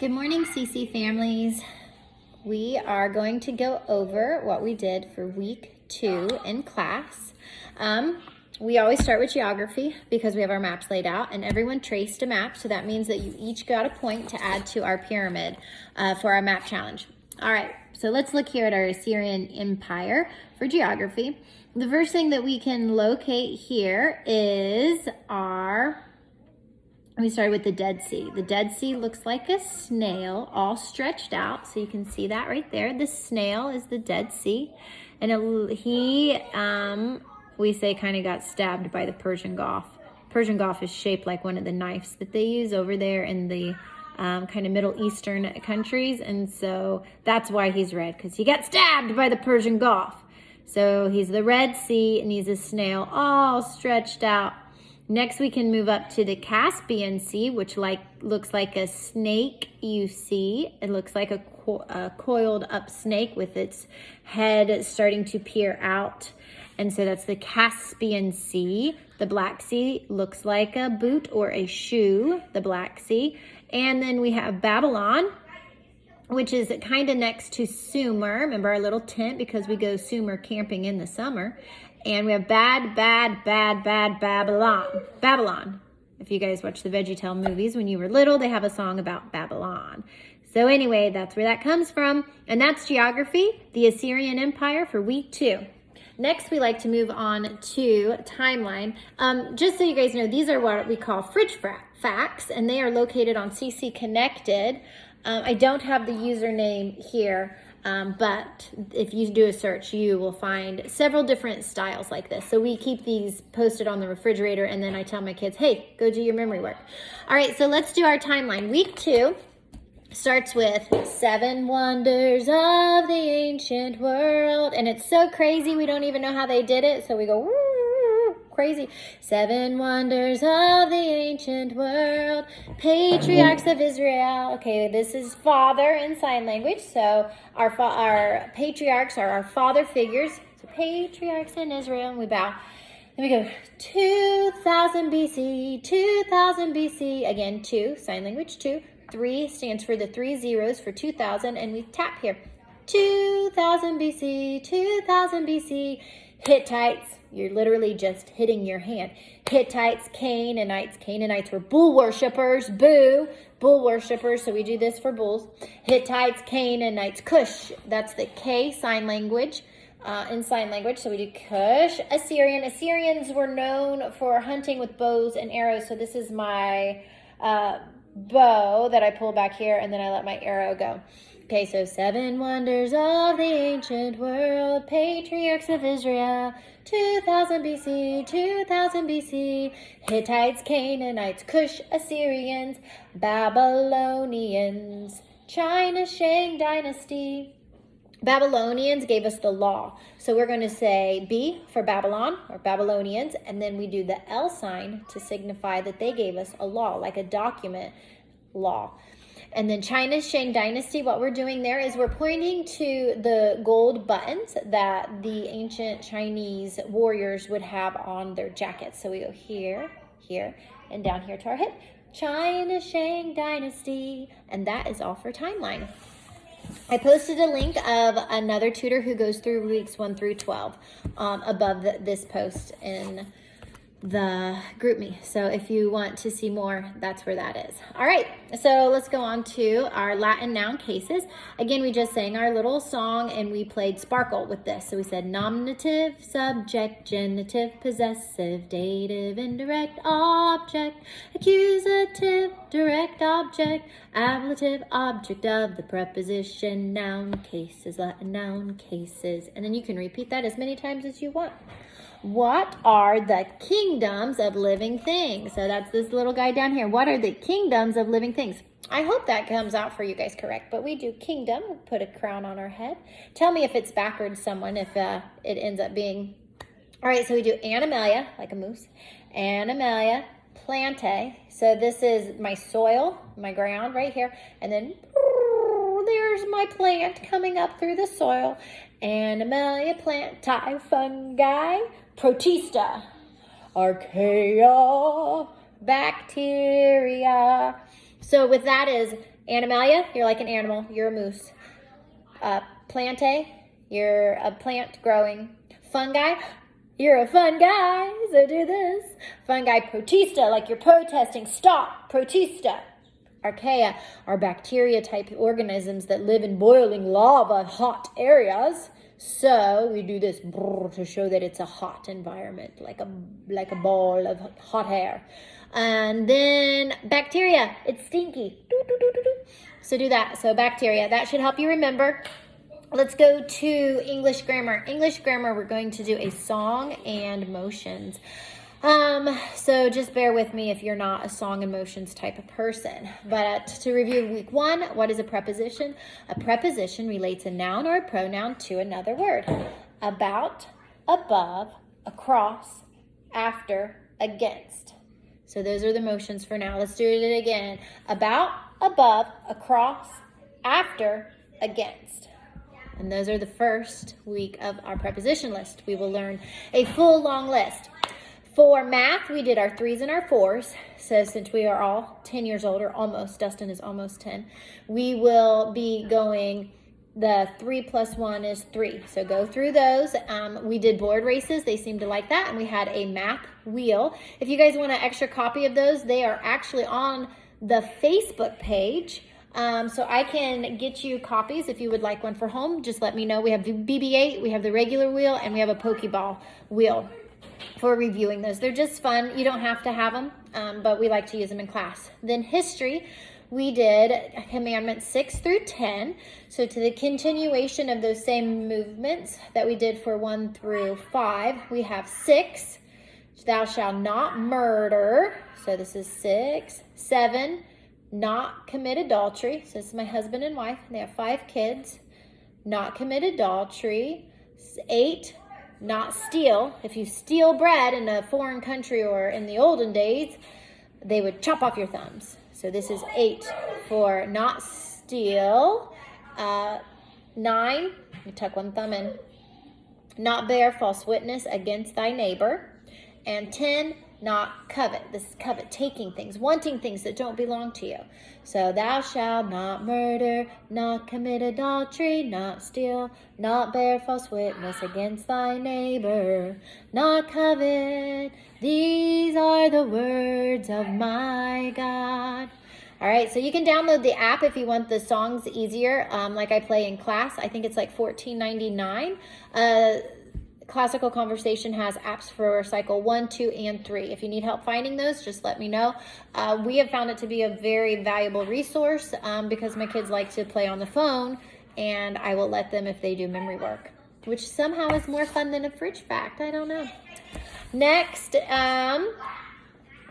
Good morning, CC families. We are going to go over what we did for week 2 in class. We always start with geography because we have our maps laid out, and everyone traced a map, so that means that you each got a point to add to our pyramid for our map challenge. All right, so let's look here at our Assyrian Empire for geography. The first thing that we can locate here is we started with the Dead Sea. The Dead Sea looks like a snail all stretched out. So you can see that right there. The snail is the Dead Sea. And we say kind of got stabbed by the Persian Gulf. Persian Gulf is shaped like one of the knives that they use over there in the kind of Middle Eastern countries. And so that's why he's red, because he got stabbed by the Persian Gulf. So he's the Red Sea and he's a snail all stretched out. Next, we can move up to the Caspian Sea, which looks like a snake you see. It looks like a coiled up snake with its head starting to peer out. And so that's the Caspian Sea. The Black Sea looks like a boot or a shoe, the Black Sea. And then we have Babylon, which is kind of next to Sumer. Remember our little tent, because we go Sumer camping in the summer. And we have bad Babylon. Babylon. If you guys watch the VeggieTale movies when you were little, they have a song about Babylon. So anyway, that's where that comes from. And that's geography, the Assyrian Empire for week 2. Next, we like to move on to timeline. Just so you guys know, these are what we call fridge facts, and they are located on CC Connected. I don't have the username here. But if you do a search, you will find several different styles like this. So we keep these posted on the refrigerator, and then I tell my kids, hey, go do your memory work. All right, so let's do our timeline. Week 2 starts with 7 wonders of the ancient world. And it's so crazy, we don't even know how they did it. So we go, woo, crazy. 7 wonders of the ancient world, patriarchs of Israel. Okay, this is father in sign language. So our patriarchs are our father figures. So patriarchs in Israel, and we bow. Then we go 2000 BC, 2000 BC. Again, 2, sign language 2. 3 stands for the 3 zeros for 2000, and we tap here. 2000 BC, 2000 BC. Hittites, you're literally just hitting your hand. Hittites, Canaanites. Canaanites were bull worshippers. Boo, bull worshippers. So we do this for bulls. Hittites, Canaanites. Cush, that's the K sign language. In sign language, so we do Cush. Assyrian. Assyrians were known for hunting with bows and arrows. So this is my bow that I pull back here, and then I let my arrow go. Okay, so 7 wonders of the ancient world, patriarchs of Israel, 2000 BC, 2000 BC, Hittites, Canaanites, Cush, Assyrians, Babylonians, China, Shang dynasty. Babylonians gave us the law. So we're going to say B for Babylon, or Babylonians, and then we do the L sign to signify that they gave us a law, like a document law. And then China's Shang dynasty, what we're doing there is we're pointing to the gold buttons that the ancient Chinese warriors would have on their jackets. So we go here, here, and down here to our hip. China's Shang dynasty. And that is all for timeline. I posted a link of another tutor who goes through weeks 1 through 12 above this post in the GroupMe. So if you want to see more, that's where that is. All right, so let's go on to our Latin noun cases. Again, we just sang our little song and we played sparkle with this. So we said nominative, subject, genitive, possessive, dative, indirect, object, accusative, direct object, ablative, object of the preposition, noun cases, Latin noun cases. And then you can repeat that as many times as you want. What are the kingdoms of living things? So that's this little guy down here. What are the kingdoms of living things? I hope that comes out for you guys correct, but we do kingdom, put a crown on our head. Tell me if it's backwards, someone, if it ends up being. All right, so we do animalia, like a moose. Animalia, plante. So this is my soil, my ground right here. And then there's my plant coming up through the soil. Animalia, plantae, fungi, protista, archaea, bacteria. So with that is Animalia, you're like an animal. You're a moose. Plante, you're a plant growing. Fungi, you're a fun guy, so do this. Fungi. Protista, like you're protesting. Stop. Protista. Archaea are bacteria type organisms that live in boiling lava hot areas. So we do this to show that it's a hot environment, like a ball of hot air. And then bacteria, it's stinky. So do that. So bacteria, that should help you remember. Let's go to English grammar. English grammar, we're going to do a song and motions. So just bear with me if you're not a song and motions type of person. But to review week 1, what is a preposition? A preposition relates a noun or a pronoun to another word. About, above, across, after, against. So those are the motions for now. Let's do it again. About, above, across, after, against. And those are the first week of our preposition list. We will learn a full long list. For math, we did our 3s and our 4s. So since we are all 10 years old, or almost, Dustin is almost 10, we will be going, the 3 plus 1 is 3. So go through those. We did board races. They seemed to like that. And we had a math wheel. If you guys want an extra copy of those, they are actually on the Facebook page. So I can get you copies if you would like one for home. Just let me know. We have the BB-8, we have the regular wheel, and we have a Pokeball wheel for reviewing those. They're just fun. You don't have to have them, but we like to use them in class. Then history, we did commandments 6 through 10. So to the continuation of those same movements that we did for 1 through 5, we have 6, thou shalt not murder. So this is 6. 7, not commit adultery. So this is my husband and wife. They have 5 kids. Not commit adultery. 8, not steal. If you steal bread in a foreign country or in the olden days, they would chop off your thumbs. So this is 8 for not steal. 9, let me tuck one thumb in. Not bear false witness against thy neighbor. And 10, not covet. This is covet, taking things, wanting things that don't belong to you. So thou shalt not murder, not commit adultery, not steal, not bear false witness against thy neighbor, not covet. These are the words of my God. All right, so you can download the app if you want the songs easier, like I play in class. I think it's like $14.99. Classical Conversation has apps for cycle 1, 2, and 3. If you need help finding those, just let me know. We have found it to be a very valuable resource because my kids like to play on the phone, and I will let them if they do memory work, which somehow is more fun than a fridge fact. I don't know. Next,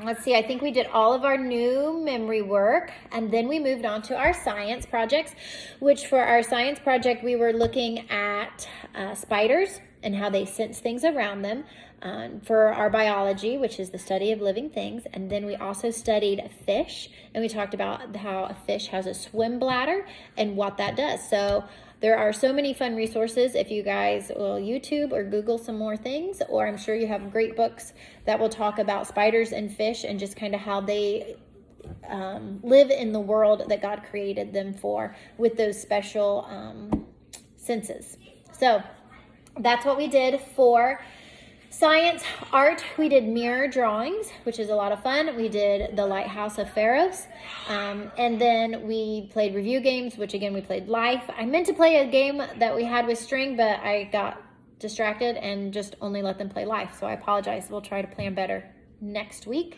let's see, I think we did all of our new memory work, and then we moved on to our science projects, which for our science project, we were looking at spiders and how they sense things around them. For our biology, which is the study of living things. And then we also studied fish, and we talked about how a fish has a swim bladder and what that does. So there are so many fun resources if you guys will YouTube or Google some more things, or I'm sure you have great books that will talk about spiders and fish and just kind of how they live in the world that God created them for with those special senses. So that's what we did for science. Art, we did mirror drawings, which is a lot of fun. We did the Lighthouse of Pharos. And then we played review games, which again, we played Life. I meant to play a game that we had with string, but I got distracted and just only let them play Life. So I apologize. We'll try to plan better next week.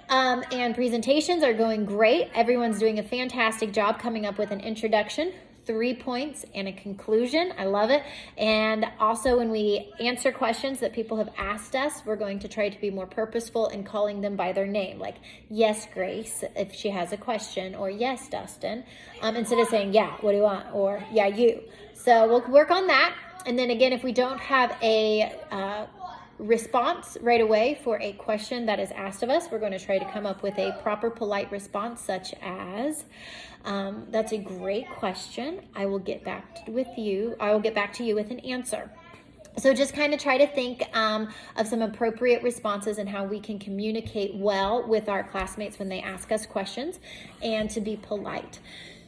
And presentations are going great. Everyone's doing a fantastic job coming up with an introduction, 3 points, and a conclusion. I love it. And also when we answer questions that people have asked us, we're going to try to be more purposeful in calling them by their name, like yes, Grace, if she has a question, or yes, Dustin, instead of saying, yeah, what do you want? Or yeah, you. So we'll work on that. And then again, if we don't have a response right away for a question that is asked of us, we're going to try to come up with a proper, polite response, such as, that's a great question. I will get back to you with an answer. So just kind of try to think of some appropriate responses and how we can communicate well with our classmates when they ask us questions, and to be polite.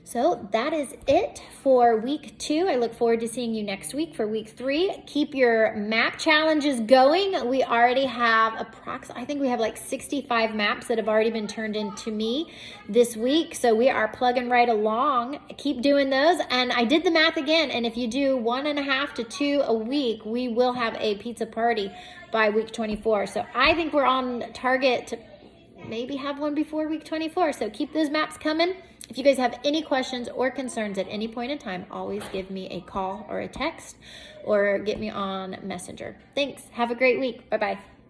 So that is it for week 2. I look forward to seeing you next week for week 3. Keep your map challenges going. We already have I think we have like 65 maps that have already been turned in to me this week. So we are plugging right along. Keep doing those. And I did the math again. And if you do 1.5 to 2 a week, we will have a pizza party by week 24. So I think we're on target to maybe have one before week 24. So keep those maps coming. If you guys have any questions or concerns at any point in time, always give me a call or a text, or get me on Messenger. Thanks. Have a great week. Bye-bye.